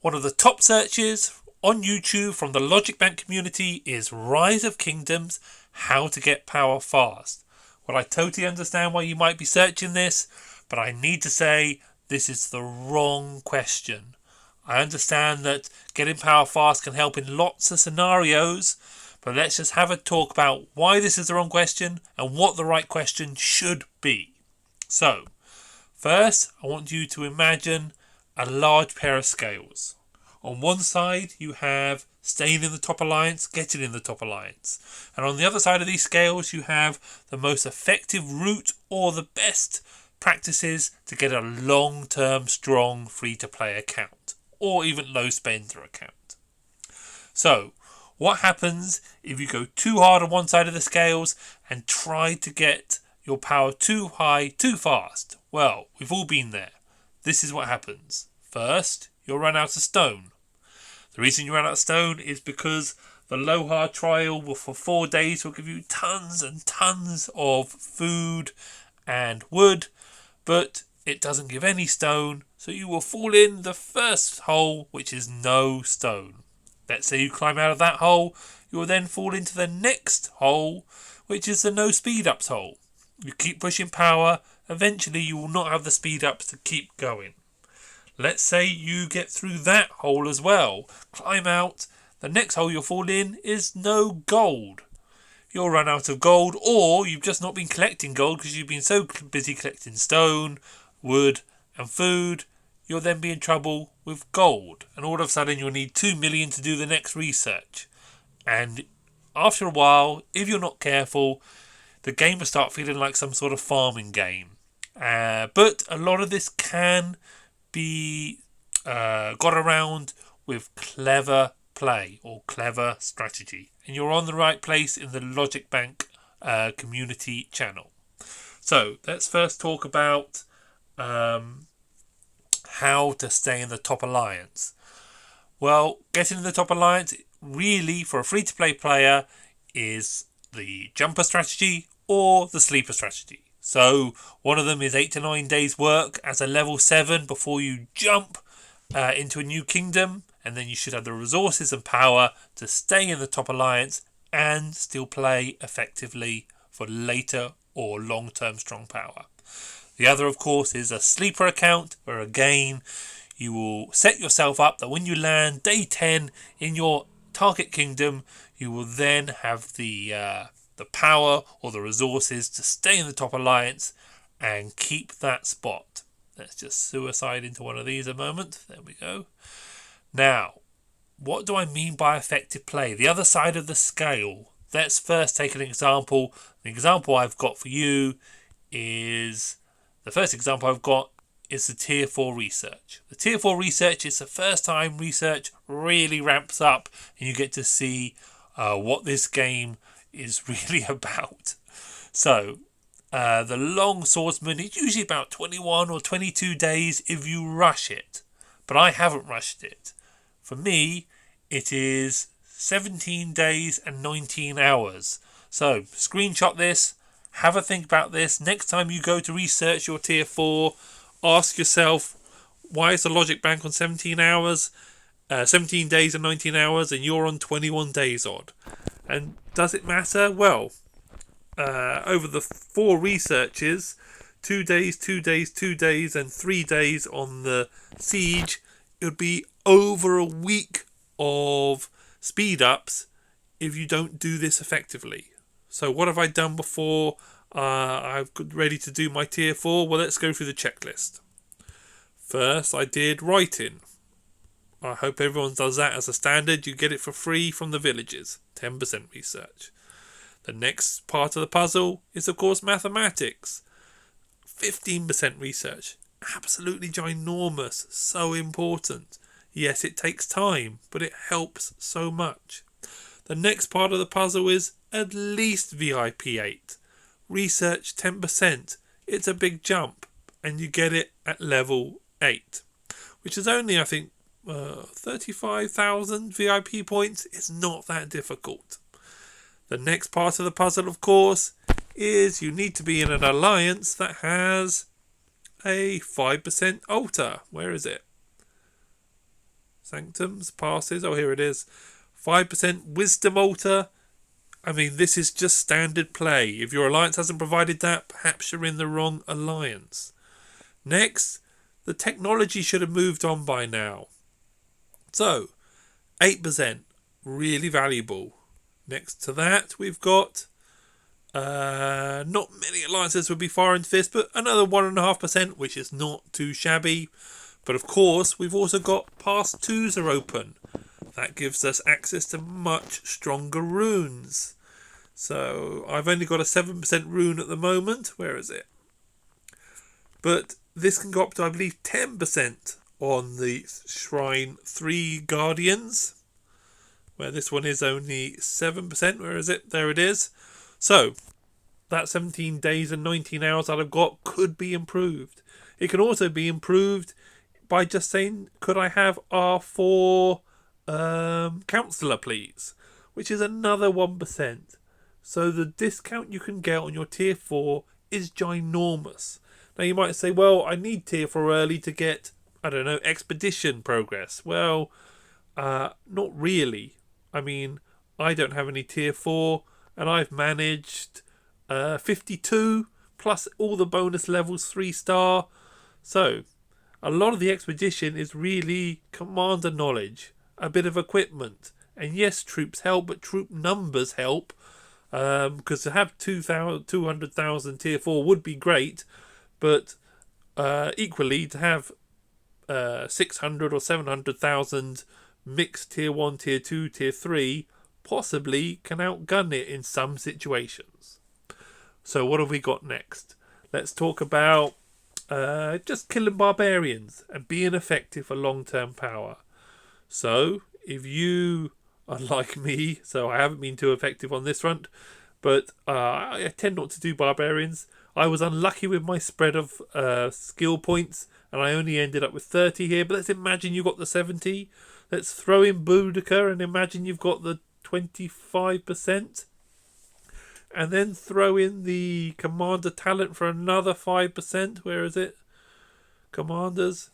One of the top searches on YouTube from the Logic Bank community is Rise of Kingdoms, how to get power fast. Well, I totally understand why you might be searching this, but I need to say this is the wrong question. I understand that getting power fast can help in lots of scenarios, but let's just have a talk about why this is the wrong question and what the right question should be. So, first, I want you to imagine a large pair of scales. On one side, you have staying in the top alliance, getting in the top alliance. And on the other side of these scales, you have the most effective route or the best practices to get a long-term, strong, free-to-play account. Or even low-spender account. So, what happens if you go too hard on one side of the scales and try to get your power too high, too fast? Well, we've all been there. This is what happens. First, you'll run out of stone. The reason you run out of stone is because the low hard trial for 4 days will give you tons and tons of food and wood, but it doesn't give any stone, so you will fall in the first hole, which is no stone. Let's say you climb out of that hole, you will then fall into the next hole, which is the no speed ups hole. You keep pushing power, eventually you will not have the speed ups to keep going. Let's say you get through that hole as well. Climb out, the next hole you'll fall in is no gold. You'll run out of gold, or you've just not been collecting gold because you've been so busy collecting stone, wood and food. You'll then be in trouble with gold, and all of a sudden you'll need 2 million to do the next research. And after a while, if you're not careful, the game will start feeling like some sort of farming game. But a lot of this can be got around with clever play or clever strategy, and you're on the right place in the Logic Bank community channel. So let's first talk about how to stay in the top alliance. Well, getting in the top alliance really for a free-to-play player is the jumper strategy or the sleeper strategy. So one of them is 8 to 9 days work as a level 7 before you jump into a new kingdom, and then you should have the resources and power to stay in the top alliance and still play effectively for later or long-term strong power. The other, of course, is a sleeper account, where again you will set yourself up that when you land day 10 in your target kingdom, you will then have the power or the resources to stay in the top alliance and keep that spot. Let's just suicide into one of these a moment. There we go. Now, what do I mean by effective play? The other side of the scale. Let's first take an example. The example I've got for you is... The first example I've got is the Tier 4 research. The Tier 4 research is the first time research really ramps up and you get to see what this game is really about. So, the long swordsman is usually about 21 or 22 days if you rush it. But I haven't rushed it. For me, it is 17 days and 19 hours. So, screenshot this. Have a think about this. Next time you go to research your Tier 4, ask yourself, why is the Logic Bank on 17 hours, 17 days and 19 hours, and you're on 21 days odd? And does it matter? Well, over the 4 researches, 2 days, 2 days, 2 days, and 3 days on the siege, it would be over a week of speed ups if you don't do this effectively. So what have I done before I'm ready to do my Tier 4? Well, let's go through the checklist. First, I did writing. I hope everyone does that as a standard. You get it for free from the villages. 10% research. The next part of the puzzle is, of course, mathematics. 15% research. Absolutely ginormous. So important. Yes, it takes time, but it helps so much. The next part of the puzzle is at least VIP 8. Research 10%. It's a big jump, and you get it at level 8, which is only, I think, 35,000 VIP points. It's not that difficult. The next part of the puzzle, of course, is you need to be in an alliance that has a 5% altar. Where is it? Sanctums, passes. Oh, here it is. 5% Wisdom Altar. I mean, this is just standard play. If your alliance hasn't provided that, perhaps you're in the wrong alliance. Next, the technology should have moved on by now. So, 8%, really valuable. Next to that, we've got not many alliances would be Fire Fist, but another 1.5%, which is not too shabby. But of course, we've also got Past 2s are open. That gives us access to much stronger runes. So I've only got a 7% rune at the moment. Where is it? But this can go up to, I believe, 10% on the Shrine 3 Guardians, where this one is only 7%. Where is it? There it is. So that 17 days and 19 hours that I've got could be improved. It can also be improved by just saying, could I have R4 Counsellor, please? Which is another 1%. So the discount you can get on your tier 4 is ginormous. Now you might say, well, I need tier 4 early to get, I don't know, expedition progress. Well, not really. I mean, I don't have any tier 4 and I've managed 52 plus all the bonus levels 3-star. So a lot of the expedition is really commander knowledge, a bit of equipment, and yes, troops help, but troop numbers help, because to have 200,000 tier 4 would be great, but equally to have 600 or 700,000 mixed tier 1, tier 2, tier 3 possibly can outgun it in some situations. So what have we got next? Let's talk about just killing barbarians and being effective for long-term power. So if you are like me, so I haven't been too effective on this front, but I tend not to do barbarians. I was unlucky with my spread of skill points and I only ended up with 30 here, but let's imagine you got the 70. Let's throw in Boudica and imagine you've got the 25%. And then throw in the commander talent for another 5%. Where is it? Commanders.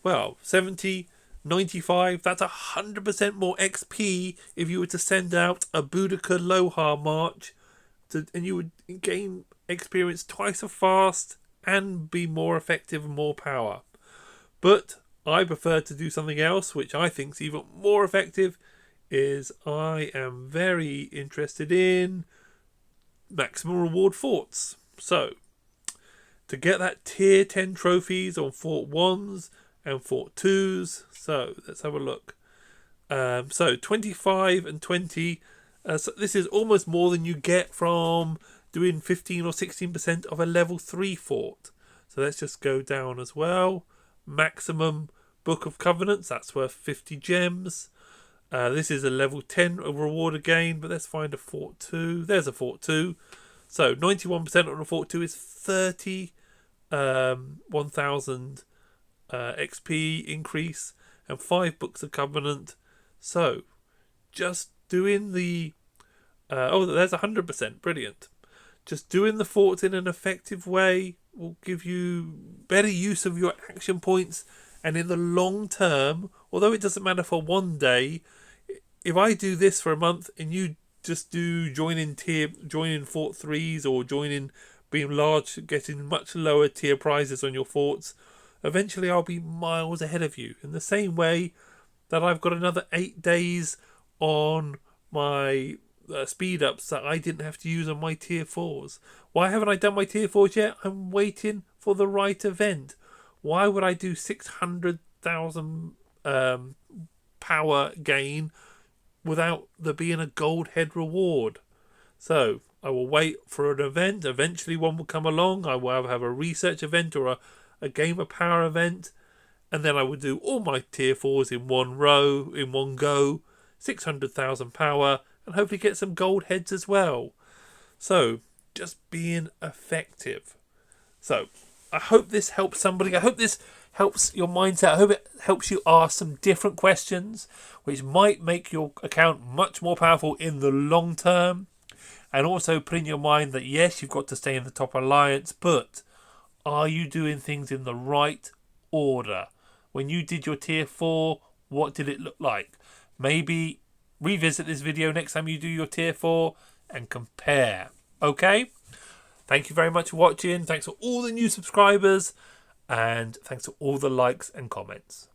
Well, 70, 95. That's 100% more XP if you were to send out a Boudica Lohar march. And you would gain experience twice as fast and be more effective and more power. But I prefer to do something else, which I think is even more effective, is I am very interested in maximum reward forts. So to get that tier 10 trophies on fort 1s and fort 2s, so let's have a look. So 25 and 20, so this is almost more than you get from doing 15 or 16% of a level 3 fort. So let's just go down as well. Maximum Book of Covenants, that's worth 50 gems. This is a level 10 reward again, but let's find a Fort 2. There's a Fort 2. So 91% on a Fort 2 is 1,000 XP increase and 5 Books of Covenant. So just doing the... there's 100%. Brilliant. Just doing the forts in an effective way will give you better use of your action points, and in the long term, although it doesn't matter for one day, if I do this for a month and you just do join in fort 3s or join in being large, getting much lower tier prizes on your forts, eventually I'll be miles ahead of you. In the same way that I've got another 8 days on my speed ups that I didn't have to use on my tier 4s. Why haven't I done my tier 4s yet? I'm waiting for the right event. Why would I do 600,000 power gain without there being a gold head reward? So I will wait for an event. Eventually one will come along. I will have a research event or a game of power event, and then I will do all my tier 4s in one go, 600,000 power, and hopefully get some gold heads as well. So just being effective. So I hope this helps somebody. I hope this helps your mindset. I hope it helps you ask some different questions which might make your account much more powerful in the long term, and also put in your mind that yes, you've got to stay in the top alliance, but are you doing things in the right order? When you did your tier 4, What did it look like? Maybe revisit this video next time you do your tier 4 and compare. Okay? Thank you very much for watching. Thanks for all the new subscribers. And thanks for all the likes and comments.